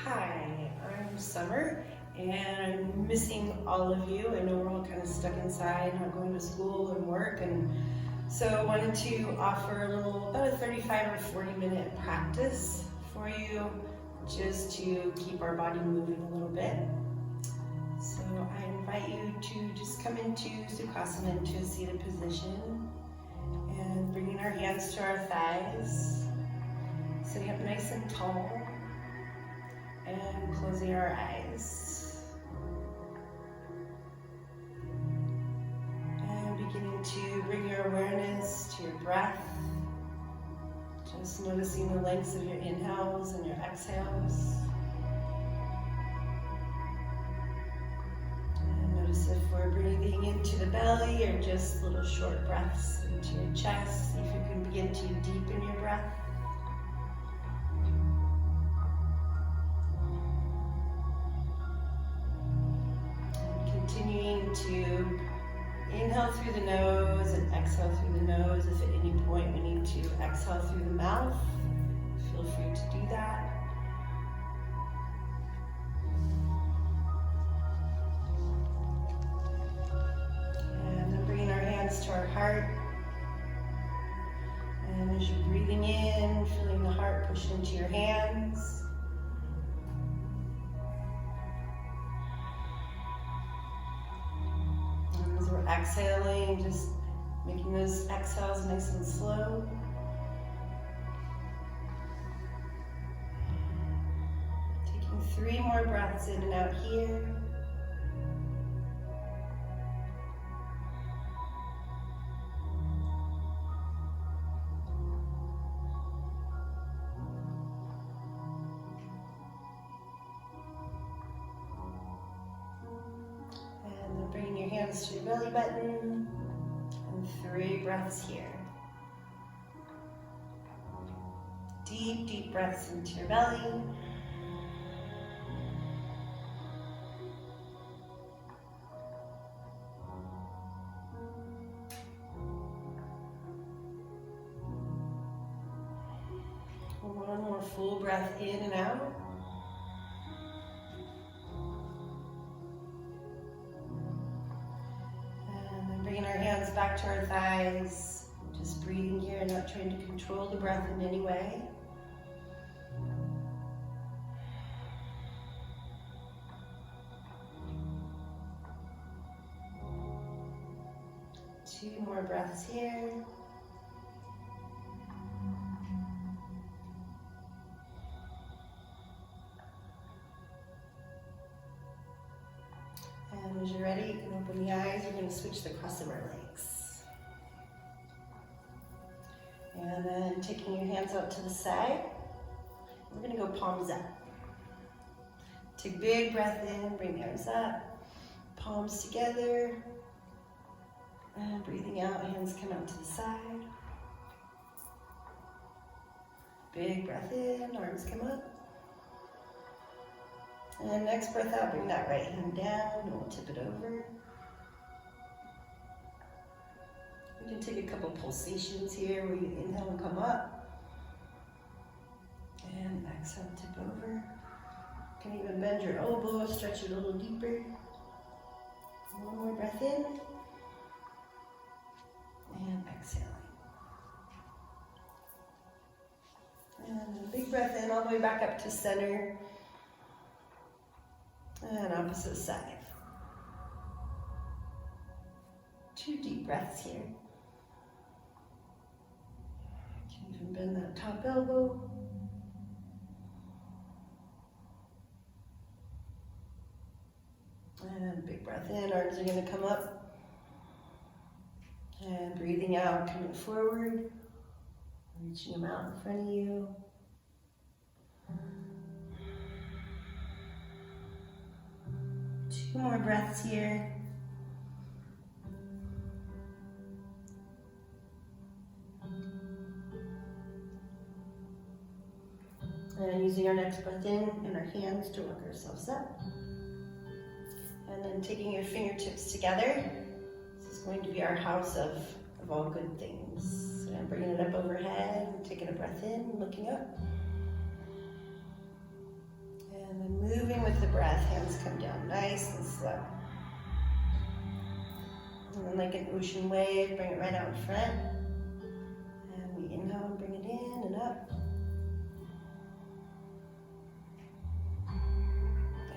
Hi, I'm Summer, and I'm missing all of you. I know we're all kind of stuck inside, not going to school and work, and so I wanted to offer about a 35 or 40 minute practice for you, just to keep our body moving a little bit. So I invite you to just come into Sukhasana, into a seated position, and bringing our hands to our thighs, sitting up nice and tall, and closing our eyes. And beginning to bring your awareness to your breath. Just noticing the lengths of your inhales and your exhales. And notice if we're breathing into the belly or just little short breaths into your chest. See if you can begin to deepen your breath. Continuing to inhale through the nose and exhale through the nose. If at any point we need to exhale through the mouth, feel free to do that. And then bringing our hands to our heart. And as you're breathing in, feeling the heart push into your hands. Exhaling, just making those exhales nice and slow. Taking 3 more breaths in and out here. Bringing your hands to your belly button, and 3 breaths here. Deep, deep breaths into your belly. One more full breath in and out. Bringing our hands back to our thighs, just breathing here, not trying to control the breath in any way. Two more breaths here. And as you're ready, you can open the eyes. We're going to switch the cross of our legs. And then taking your hands out to the side, we're going to go palms up. Take a big breath in, bring the arms up, palms together. And breathing out, hands come out to the side. Big breath in, arms come up. And next breath out, bring that right hand down, and we'll tip it over. We can take a couple pulsations here where you inhale and come up. And exhale, tip over. You can even bend your elbow, stretch it a little deeper. One more breath in. And exhaling. And a big breath in, all the way back up to center. And opposite side. 2 deep breaths here. You can even bend that top elbow. And big breath in, arms are going to come up. And breathing out, coming forward. Reaching them out in front of you. 2 more breaths here. And using our next breath in and our hands to work ourselves up. And then taking your fingertips together. This is going to be our house of all good things. So I'm bringing it up overhead, taking a breath in, looking up. And then moving with the breath, hands come down nice and slow. And then like an ocean wave, bring it right out in front. And we inhale and bring it in and up.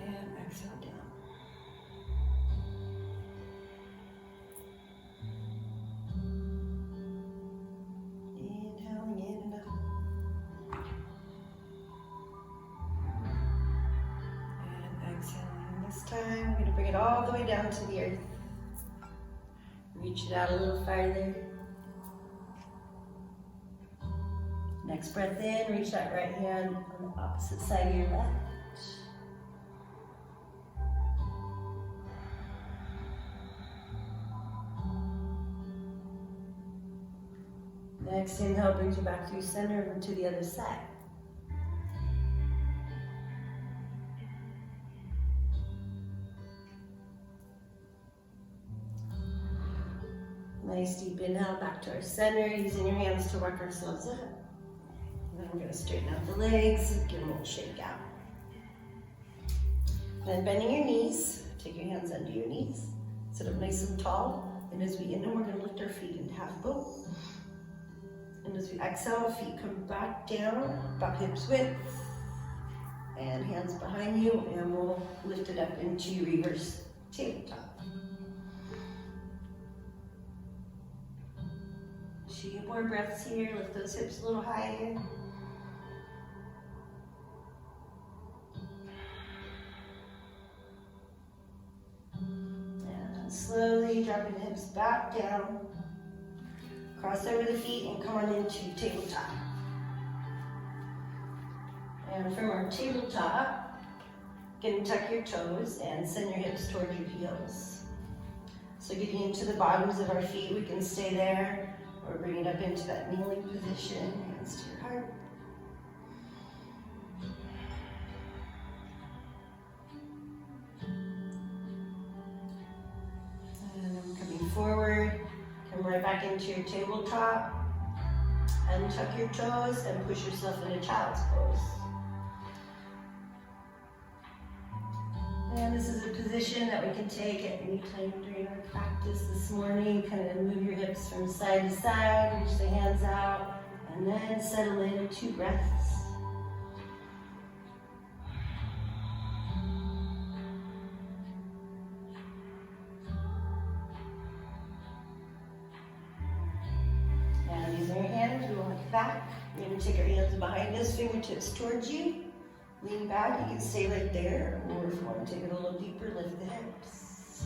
And exhale down. Inhaling in and up. And exhaling. This time, we're going to bring it all the way down to the earth. Reach it out a little farther. Next breath in, reach that right hand on the opposite side of your left. Next inhale brings you back through center and to the other side. Nice deep inhale back to our center, using your hands to work ourselves up. And then we're going to straighten out the legs, give them a little shake out. Then bending your knees, take your hands under your knees, sit up nice and tall. And as we inhale, we're going to lift our feet into half boat. And as we exhale, feet come back down, about hips width. And hands behind you, and we'll lift it up into reverse tabletop. Few more breaths here, lift those hips a little higher. And slowly dropping the hips back down. Cross over the feet and come on into tabletop. And from our tabletop, again, tuck your toes and send your hips toward your heels. So getting into the bottoms of our feet, we can stay there. Or bring it up into that kneeling position, hands to your heart. And coming forward, come right back into your tabletop. Untuck your toes and push yourself into child's pose. And this is a position that we can take at any time during our practice this morning. Kind of move your hips from side to side, reach the hands out, and then settle in 2 breaths. And using your hands, we walk back. We're going to take our hands behind us, fingertips towards you. Lean back, you can stay right there, or if you want to take it a little deeper, lift the hips.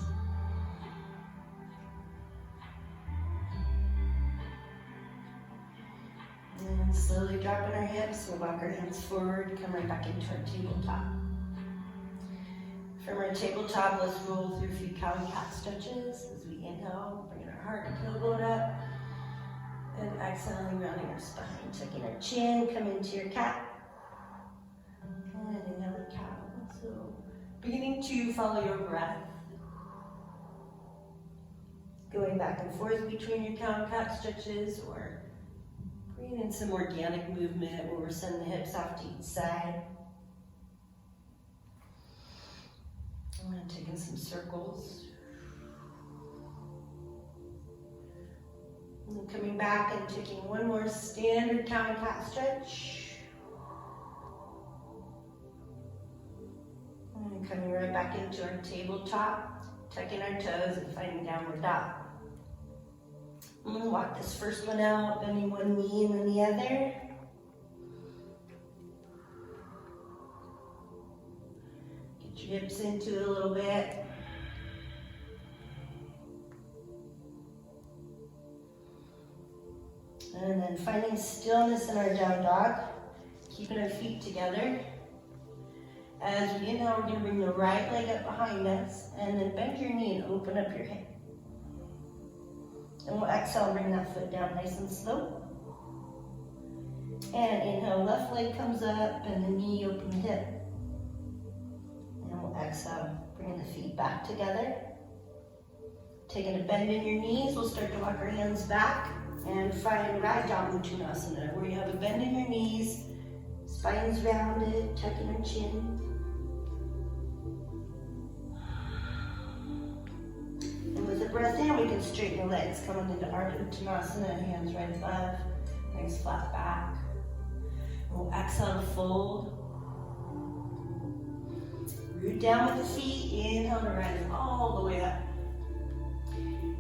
And slowly dropping our hips, we'll walk our hands forward, come right back into our tabletop. From our tabletop, let's roll through a few cow and cat stretches. As we inhale, bringing our heart and tailbone up, and exhaling, rounding our spine, tucking our chin, come into your cat. And another cow. So beginning to follow your breath. Going back and forth between your cow and cat stretches, or bringing in some organic movement where we're sending the hips off to each side. And then taking some circles. And then coming back and taking one more standard cow and cat stretch. And coming right back into our tabletop, tucking our toes and finding downward dog. I'm going to walk this first one out, bending one knee and then the other. Get your hips into it a little bit. And then finding stillness in our down dog, keeping our feet together. As we inhale, we're going to bring the right leg up behind us, and then bend your knee and open up your hip. And we'll exhale, bring that foot down nice and slow. And inhale, left leg comes up, and the knee, open the hip. And we'll exhale, bringing the feet back together. Taking a bend in your knees, we'll start to walk our hands back and find Rajya Uttanasana, where you have a bend in your knees, spine's rounded, tucking your chin. breath in, we can straighten the legs. Coming into Namasté, hands right above, nice flat back. We'll exhale to fold. Root down with the feet, inhale to rise all the way up.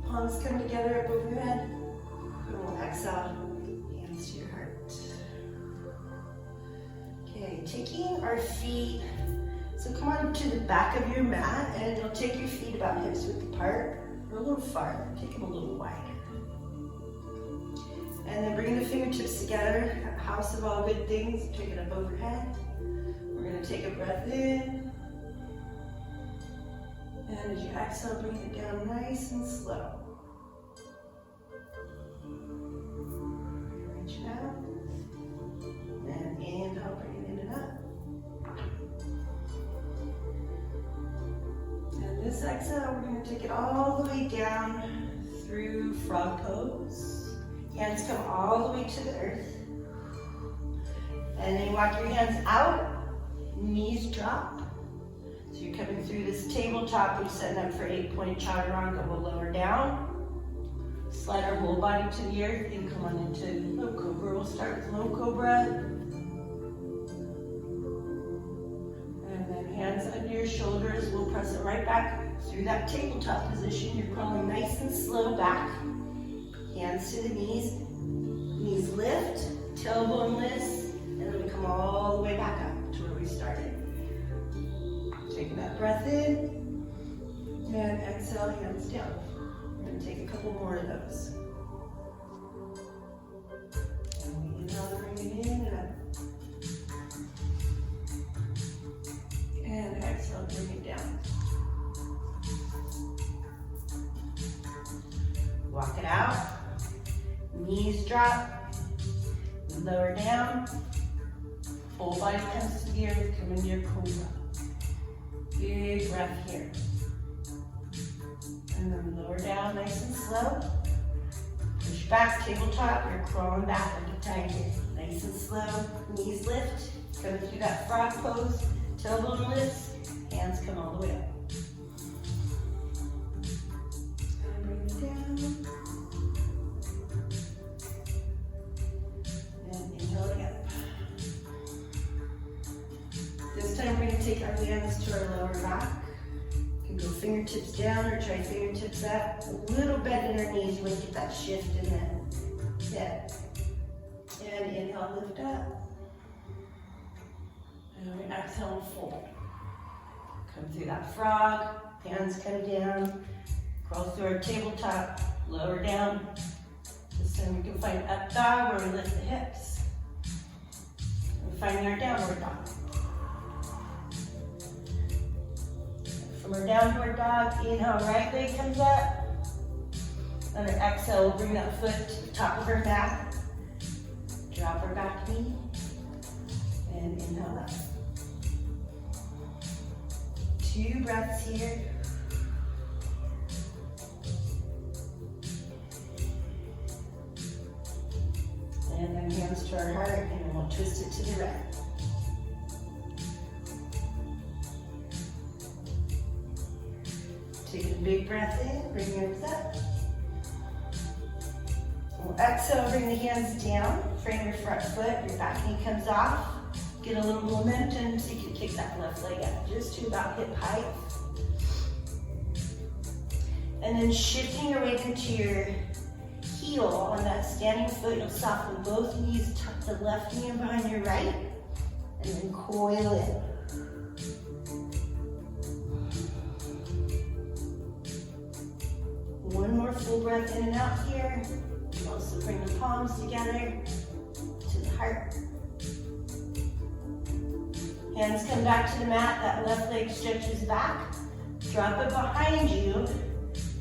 Palms come together up overhead. And we'll exhale, hands to your heart. Okay, taking our feet, so come on to the back of your mat and you'll take your feet about hips width apart or a little farther, take them a little wider. And then bring the fingertips together, house of all good things, take it up overhead. We're gonna take a breath in. And as you exhale, bring it down nice and slow. Reach out. And inhale, bring it in and up. And this exhale, we're going to take it all the way down through frog pose. Hands come all the way to the earth. And then walk your hands out, knees drop. So you're coming through this tabletop, we're setting up for 8-point chaturanga. We'll lower down, slide our whole body to the earth, and come on into low cobra. We'll start with low cobra. And then hands under your shoulders, we'll press it right back through that tabletop position. You're crawling nice and slow back. Hands to the knees, knees lift, tailbone lifts, and then we come all the way back up to where we started. Taking that breath in, and exhale, hands down. We're going to take a couple more of those. And we inhale, bring it in and up. And exhale, bring it down. Walk it out. Knees drop. Lower down. Whole body comes to the earth, come into your cobra. Big breath here. And then lower down nice and slow. Push back, tabletop, you're crawling back like a tiger. Nice and slow, knees lift. Coming through that frog pose, tailbone lifts, hands come all the way up. And bring it down. And inhale again. This time we're going to take our hands to our lower back. You can go fingertips down or try fingertips up. A little bend in our knees, you want to get that shift in the hip. And inhale, lift up. And we exhale and fold. Come through that frog, hands come down. Crawl through our tabletop, lower down. This time we can find up dog where we lift the hips. And find our downward dog. From our downward dog, inhale, right leg comes up. On our exhale, we'll bring that foot to the top of our back. Drop our back knee. And inhale up. 2 breaths here. And then hands to our heart, and then we'll twist it to the right. Take a big breath in, bring yours up. We'll exhale, bring the hands down, frame your front foot, your back knee comes off. Get a little momentum so you can kick that left leg up just to about hip height. And then shifting your weight into your heel on that standing foot, you'll soften both knees, tuck the left knee in behind your right, and then coil in. One more full breath in and out here. You also bring the palms together to the heart. Hands come back to the mat, that left leg stretches back. Drop it behind you.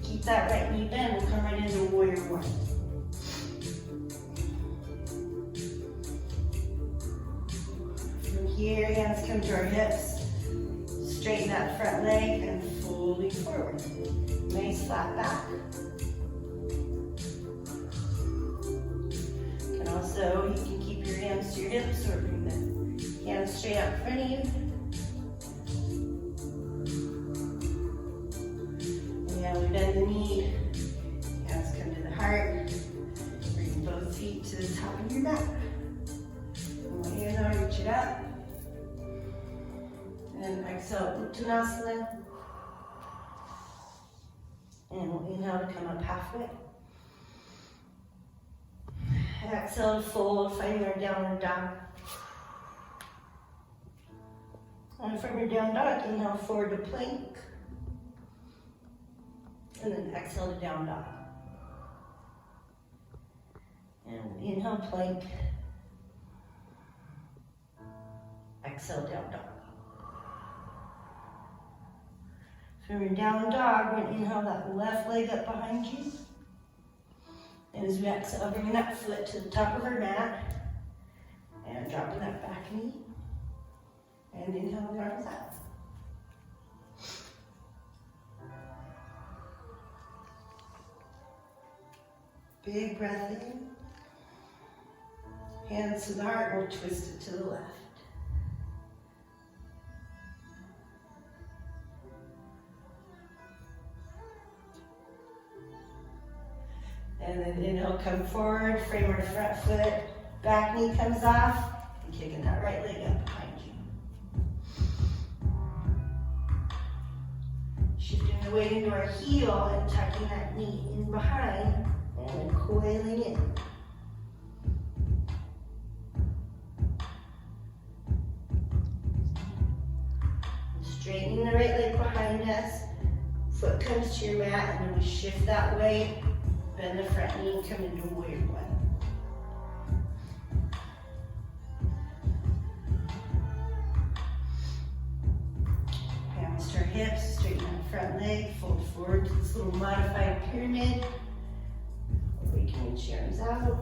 Keep that right knee bent, we'll come right into warrior one. From here, hands come to our hips. Straighten that front leg and folding forward. Nice flat back. And also, you can keep your hands to your hips or bring the hands straight out in front of you. And we bend the knee it up. And exhale, Uttanasana. And we'll inhale to come up halfway. Exhale to fold, finding our downward dog. And from your down dog, inhale forward to plank. And then exhale to down dog. And inhale, plank. Exhale, down dog. From your down dog, we're going to inhale that left leg up behind you. And as we exhale, bringing that foot to the top of our mat. And dropping that back knee. And inhale the arms out. Big breath in. Hands to the heart, we'll twist it to the left. And then inhale, come forward, frame our front foot, back knee comes off, and kicking that right leg up behind you. Shifting the weight into our heel and tucking that knee in behind, and then coiling in. Straightening the right leg behind us, foot comes to your mat, and then we shift that weight. Bend the front knee and come into warrior one. Hands to our hips, straighten that front leg, fold forward to this little modified pyramid. Or we can reach your arms out.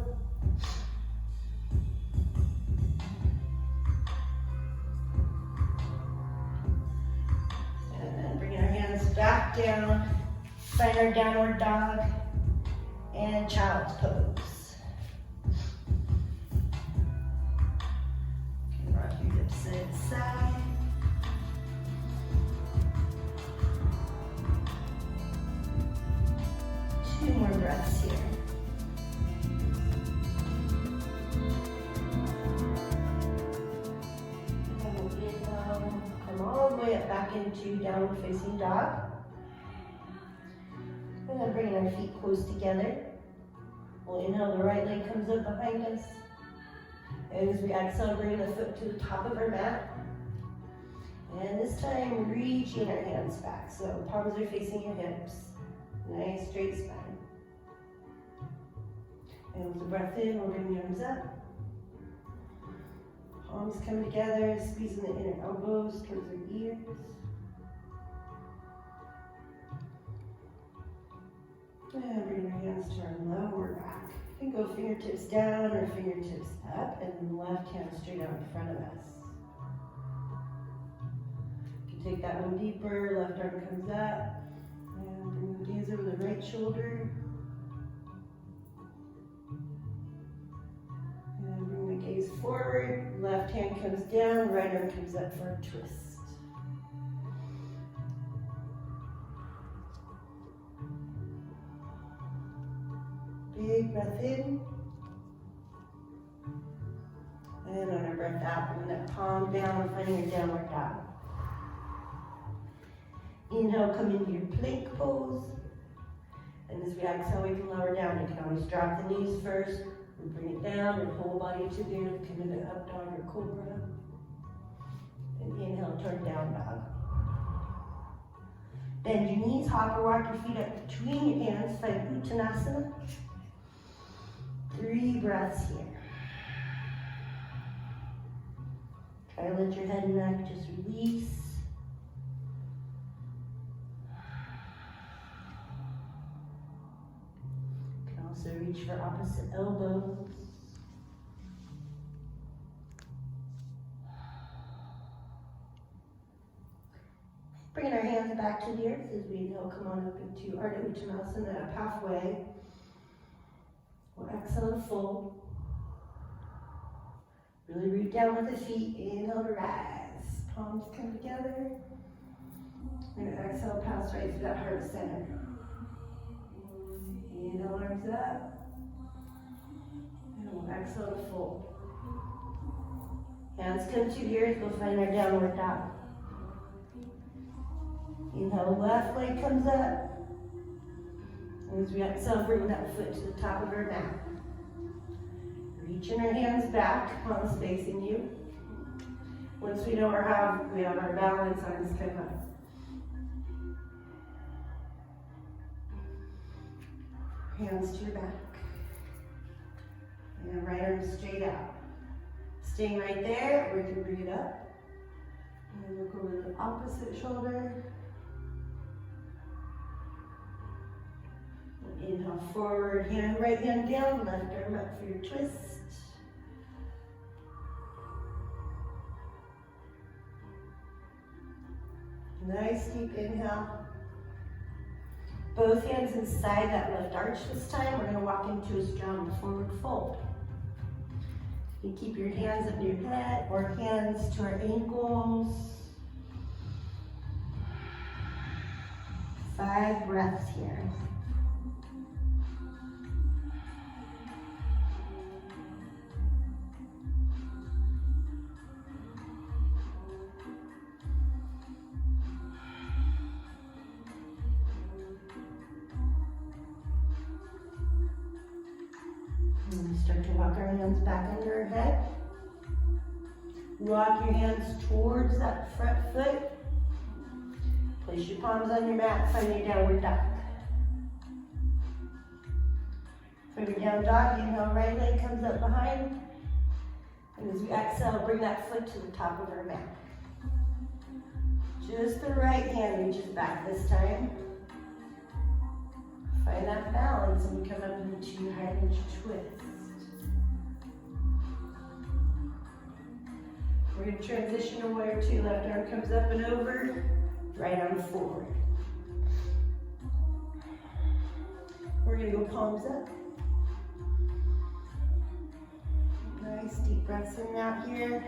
And then bring our hands back down, find our downward dog. And child's pose. Okay, rock your hips side to side. Two more breaths here. And we'll inhale, come all the way up back into downward facing dog. And then bringing our feet close together. We'll inhale, the right leg comes up behind us. And as we exhale, bring the foot to the top of our mat. And this time, reaching our hands back. So palms are facing your hips. Nice straight spine. And with the breath in, we'll bring the arms up. Palms come together, squeezing the inner elbows towards the ears. And bring our hands to our lower back. You can go fingertips down or fingertips up, and then left hand straight out in front of us. You can take that one deeper, left arm comes up, and bring the gaze over the right shoulder. And bring the gaze forward, left hand comes down, right arm comes up for a twist. Big breath in. And on our breath out, bring that palm down, finding your downward dog. Inhale, come into your plank pose. And as we exhale, we can lower down. You can always drop the knees first, and bring it down, and whole body to the earth, come into up dog or cobra. And inhale, turn down dog. Bend your knees, hop or walk your feet up between your hands, find Uttanasana. 3 breaths here. Try to let your head and neck just release. You can also reach for opposite elbows. Bringing our hands back to the earth as we inhale, come on up into Ardha Uttanasana, up halfway. We'll exhale to fold. Really root down with the feet. Inhale to rise. Palms come together. And exhale, pass right through that heart center. Inhale, arms up. And we'll exhale to fold. Hands come to the earth, we'll find our downward dog. Inhale, left leg comes up. And as we exhale, bring that foot to the top of our mat. Reaching our hands back, palms facing you. Once we know we have our balance, arms come up. Hands to your back. And right arm straight out. Staying right there, we can bring it up. And look over the opposite shoulder. Inhale forward, right hand down, left arm up for your twist. Nice deep inhale. Both hands inside that left arch this time. We're going to walk into a strong forward fold. You can keep your hands up your head or hands to our ankles. 5 breaths here. Start to walk our hands back under our head. Walk your hands towards that front foot. Place your palms on your mat, find your downward dog. For your down dog, inhale, right leg comes up behind. And as we exhale, bring that foot to the top of our mat. Just the right hand reaches back this time. Find that balance and we come up into high lunge twist. We're going to transition to warrior 2. Left arm comes up and over, right arm forward. We're going to go palms up. Nice deep breaths in and out here.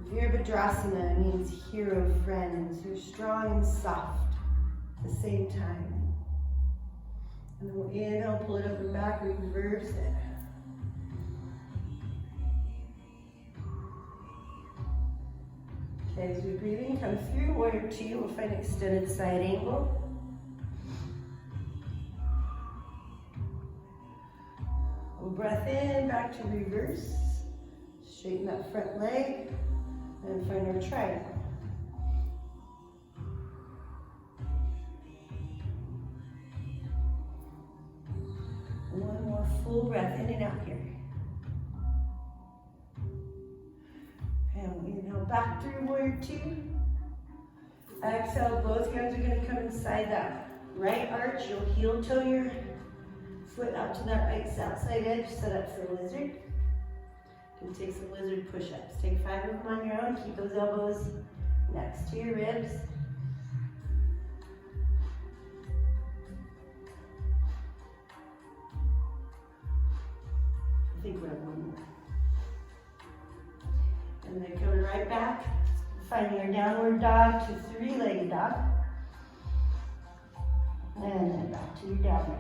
Virabhadrasana means hero friends. You're strong and soft at the same time. And then we'll inhale, pull it up and back, reverse it. Okay, as we breathe in, come through warrior 2, we'll find extended side angle. We'll breath in, back to reverse. Straighten that front leg, and find our triangle. One more full breath in and out here. And we inhale back through warrior 2. Exhale, both hands are going to come inside that right arch. You'll heel toe your foot out to that right outside edge. Set up for lizard. You can take some lizard push-ups. Take 5 of them on your own. Keep those elbows next to your ribs. I think we have one more. And then coming right back, finding our downward dog to 3-legged dog. And then back to your downward.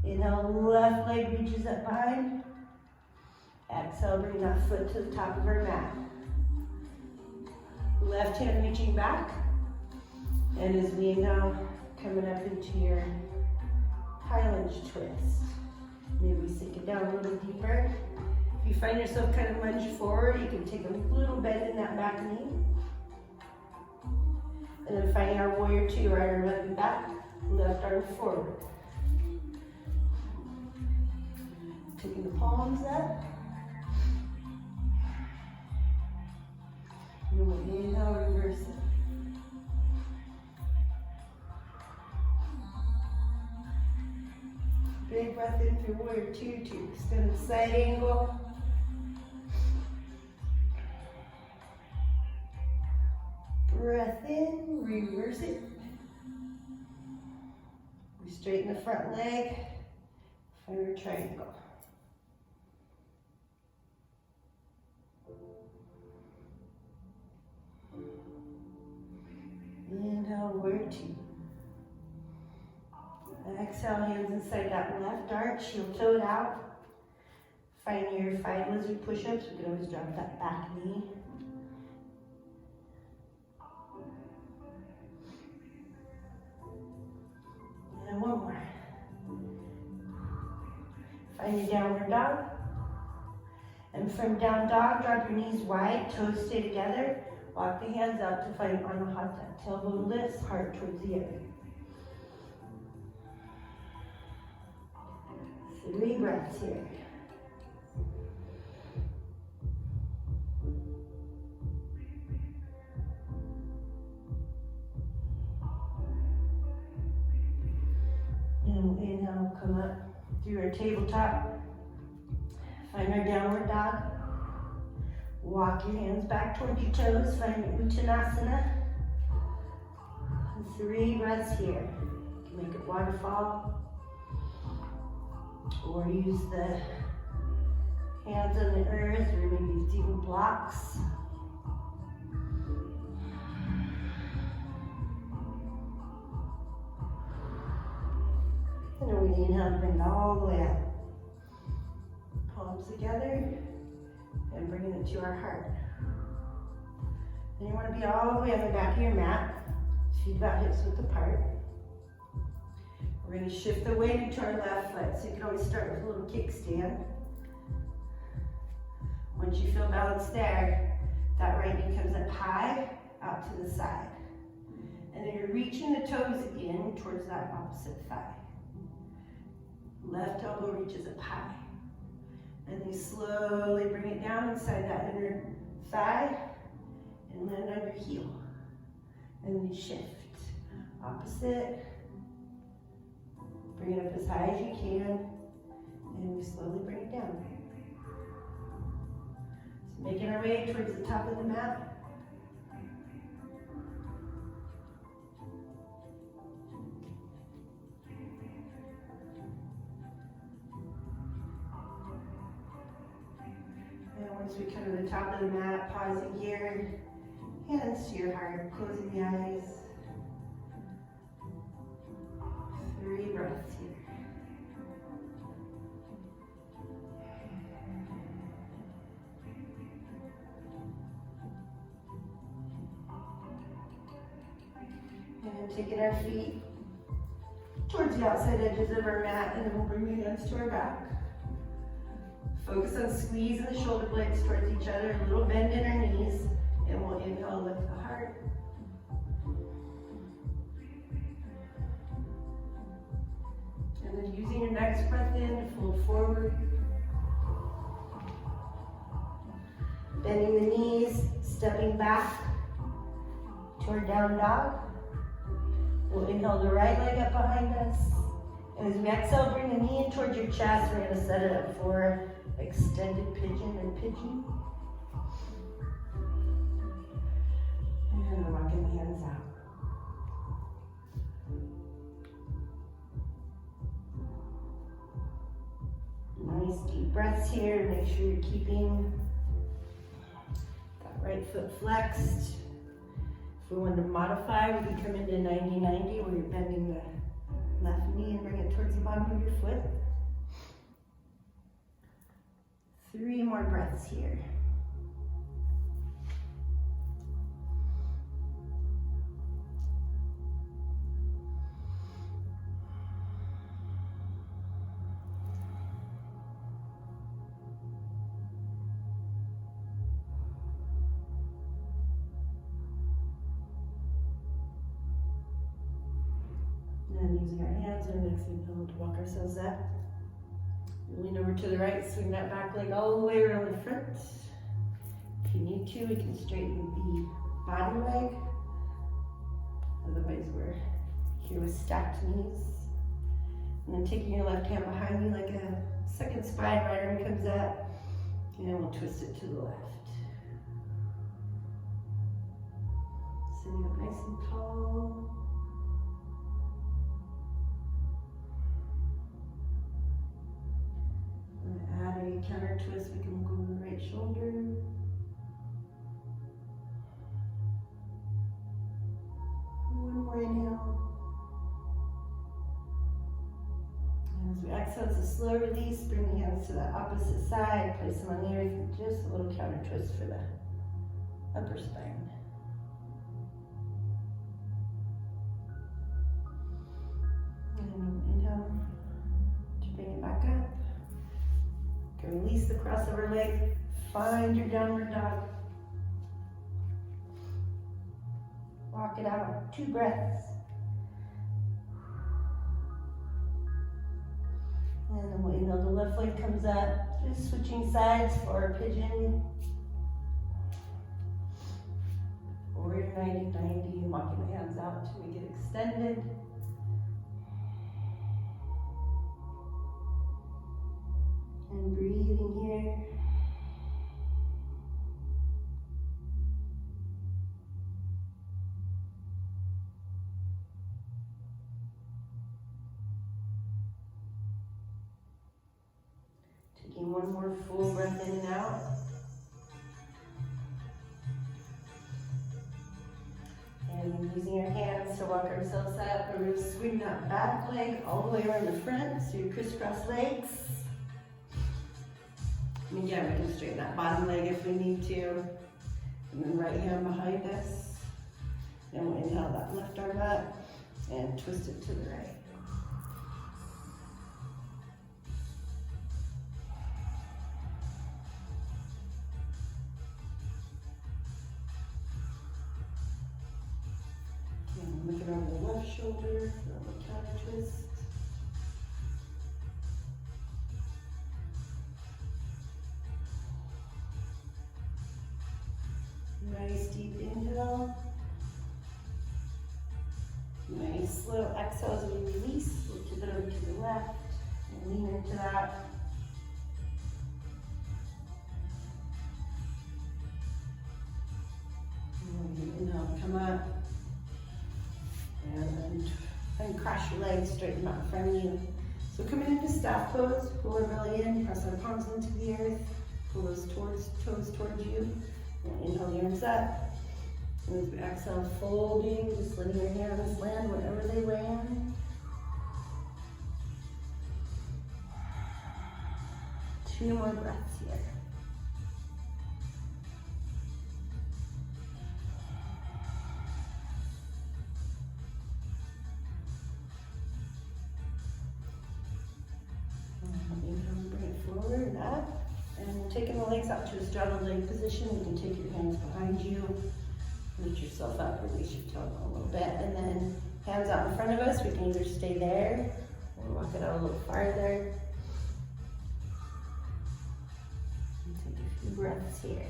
Inhale, left leg reaches up behind. Exhale, bring that foot to the top of our mat. Left hand reaching back. And as we inhale, coming up into your high lunge twist. Maybe sink it down a little deeper. If you find yourself kind of lunge forward, you can take a little bend in that back knee. And then finding our warrior 2, right arm up and back, left arm forward. Taking the palms up. And we'll inhale, reverse it. Big breath in through warrior 2 to extend the side angle. Breath in, reverse it. We straighten the front leg, find our triangle. Inhale, warrior 2. Exhale, hands inside that left arch, heel toe it out. Find your 5 lizard push-ups. We can always drop that back knee. And one more. Find your downward dog. And from down dog, drop your knees wide, toes stay together. Walk the hands out to find anahata. Tailbone lifts, heart towards the earth. 3 breaths here. And inhale, come up through our tabletop. Find our downward dog. Walk your hands back towards your toes. Find your Uttanasana. And 3 breaths here. You can make it waterfall. Or use the hands on the earth, or maybe use even blocks. And then we inhale, bring it all the way up. Palms together, and bringing it to our heart. And you want to be all the way on the back of your mat, feet about hips width apart. We're going to shift the weight to our left foot, so you can always start with a little kickstand. Once you feel balanced there, that right knee comes up high, out to the side. And then you're reaching the toes in towards that opposite thigh. Left elbow reaches up high. And you slowly bring it down inside that inner thigh and land on your heel. And then you shift. Opposite. Bring it up as high as you can, and we slowly bring it down. So making our way towards the top of the mat. And once we come to the top of the mat, pausing here, hands to your heart, closing the eyes. 3 breaths here. And taking our feet towards the outside edges of our mat, and then we'll bring the hands to our back. Focus on squeezing the shoulder blades towards each other, a little bend in our knees, and we'll inhale, lift the heart. And then using your next breath in to fold forward. Bending the knees, stepping back to our down dog. We'll inhale the right leg up behind us. And as we exhale, bring the knee in towards your chest. We're going to set it up for extended pigeon or pigeon. And rocking the hands out. Nice deep breaths here. Make sure you're keeping that right foot flexed. If we want to modify, we can come into 90-90 where you're bending the left knee and bring it towards the bottom of your foot. 3 more breaths here. And using our hands and our next inhale to walk ourselves up. Lean over to the right, swing that back leg all the way around the front. If you need to, we can straighten the bottom leg. Otherwise, we're here with stacked knees. And then taking your left hand behind you like a second spine, right arm comes up, and then we'll twist it to the left. Sitting up nice and tall. Add a counter twist, we can go to the right shoulder. One more inhale. And as we exhale, it's a slow release, bring the hands to the opposite side, place them on the earth, and just a little counter twist for the upper spine. And inhale to bring it back up. You can release the crossover leg, find your downward dog. Walk it out, 2 breaths. And then we'll inhale, the left leg comes up, just switching sides for a pigeon. Or 90-90, walking the hands out to make it extended. And breathing here. Taking one more full breath in and out. And using our hands to walk ourselves up. We're going to swing that back leg all the way around the front, so you crisscross legs. And again, we can straighten that bottom leg if we need to. And then right hand behind us. Then we'll inhale that left arm up and twist it to the right. Look around the left shoulder, little counter twist. Nice deep inhale. Nice slow exhale as we release. Lift it over to the left and lean into that. And inhale, come up. And cross your legs, straighten out in front of you. So coming into staff pose, pull our belly in, press our palms into the earth, pull those toes towards you. And inhale the arms up. And as we exhale, folding, just letting your hands land wherever they land. 2 more breaths here. Forward and up, and taking the legs out to a straddled leg position. You can take your hands behind you, lift yourself up, release your tailbone a little bit, and then hands out in front of us. We can either stay there or walk it out a little farther. And take a few breaths here.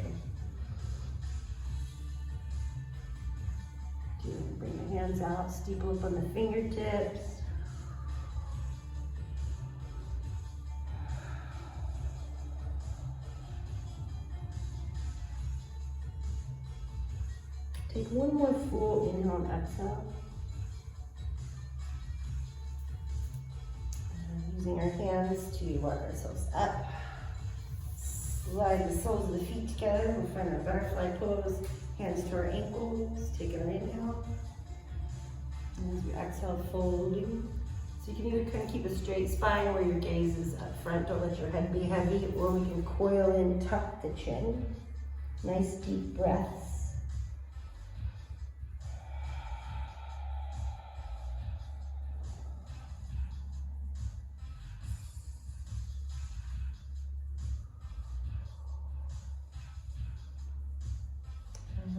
Bring the hands out, steeple up on the fingertips. Take one more full inhale and exhale. And using our hands to walk ourselves up. Slide the soles of the feet together. We'll find our butterfly pose. Hands to our ankles. Take our inhale. And as we exhale, folding. So you can either kind of keep a straight spine where your gaze is up front. Don't let your head be heavy. Or we can coil in, tuck the chin. Nice deep breaths.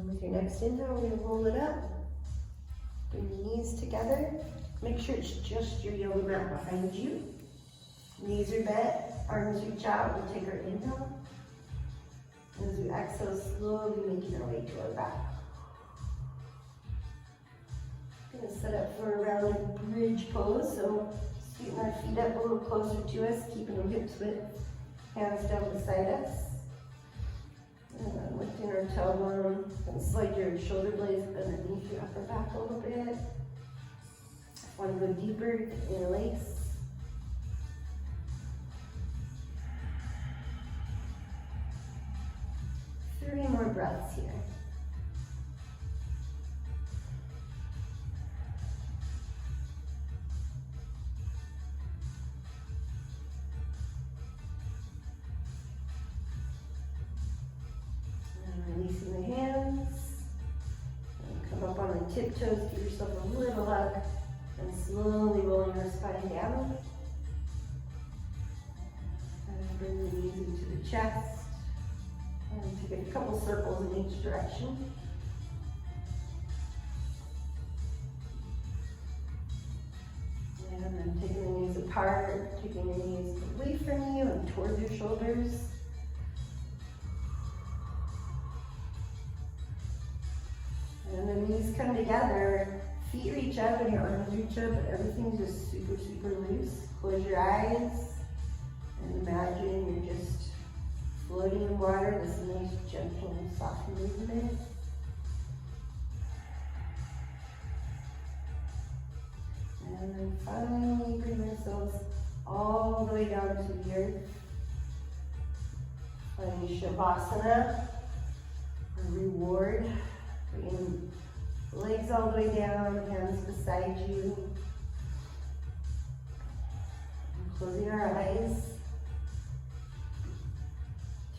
With your next inhale, we're going to roll it up. Bring your knees together. Make sure it's just your yoga mat behind you. Knees are bent, arms reach out. We'll take our inhale. And as we exhale, slowly making our way to our back. We're going to set up for a rounded bridge pose. So sweeten our feet up a little closer to us, keeping them hips width, hands down beside us. And then lifting our tailbone, and slide your shoulder blades underneath your upper back a little bit. Want to go deeper, interlace. Three more breaths here. the tiptoes, give yourself a little hug, and slowly rolling your spine down. And bring the knees into the chest. And take a couple circles in each direction. And then taking the knees apart, taking your knees away from you and towards your shoulders. And the knees come together, feet reach up and your arms reach up, but everything's just super, super loose. Close your eyes and imagine you're just floating in water, this nice, gentle, soft movement. And then finally bring yourselves all the way down to the earth. Finding Shavasana, a reward. Bringing the legs all the way down, hands beside you. And closing our eyes.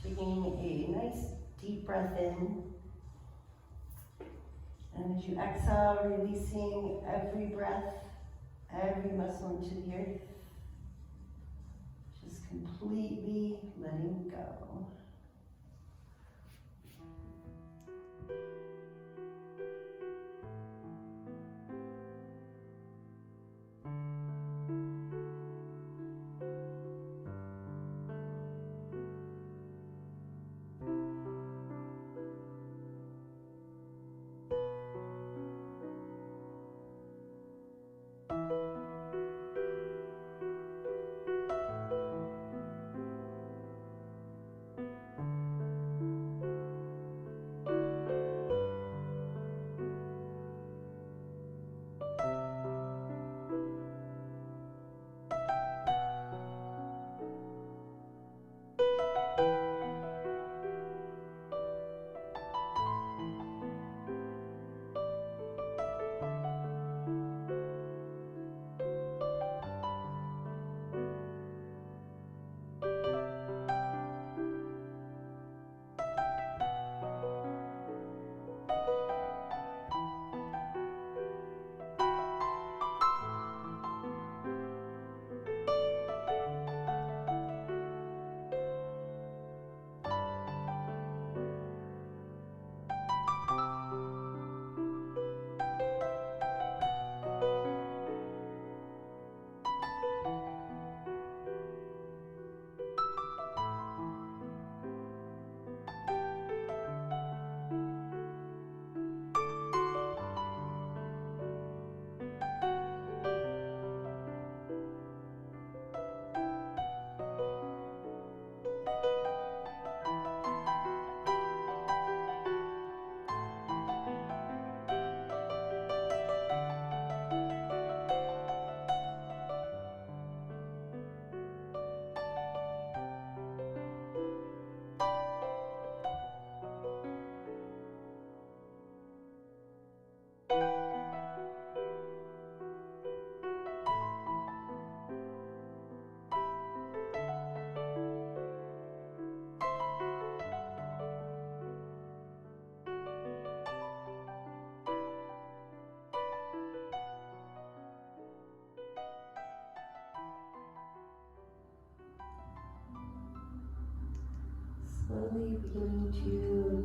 Taking a nice deep breath in. And as you exhale, releasing every breath, every muscle into the earth. Just completely letting go. Slowly beginning to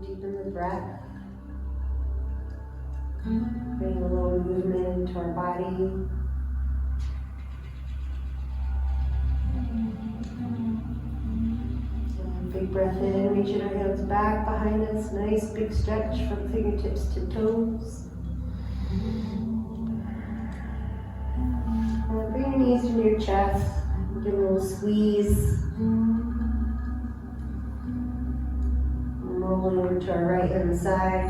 deepen the breath. Bring a little movement into our body. And big breath in, reaching our hands back behind us. Nice big stretch from fingertips to toes. And bring your knees into your chest. Give a little squeeze. Rolling over to our right hand side.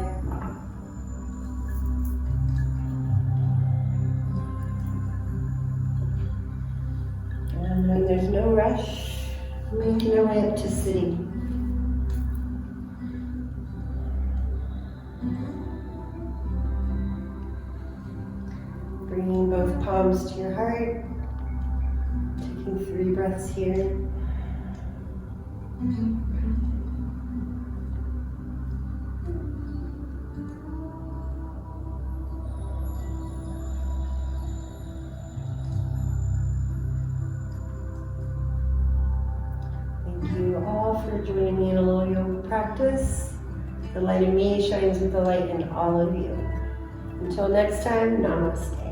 And when there's no rush, making our way up to sitting. Bringing both palms to your heart. Taking 3 breaths here. for joining me in a little yoga practice. The light in me shines with the light in all of you. Until next time, namaste.